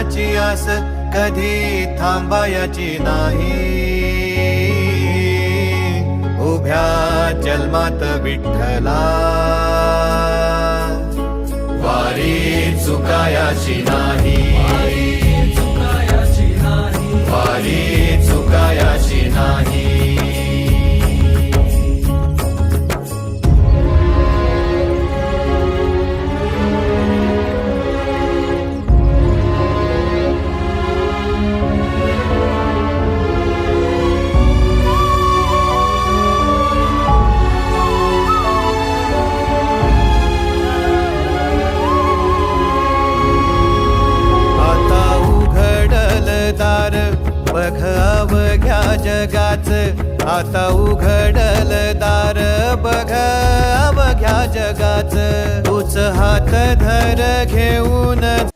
देवाची आस कधी थांबायची नाही. उभ्या जन्मात विठ्ठला वारी चुकायाची नाही. वारी चुकायाची नाही. बघ अवघ्या जगाच, आता उघडल दार बघ अवघ्या जगाच. तूच हात धर घेऊन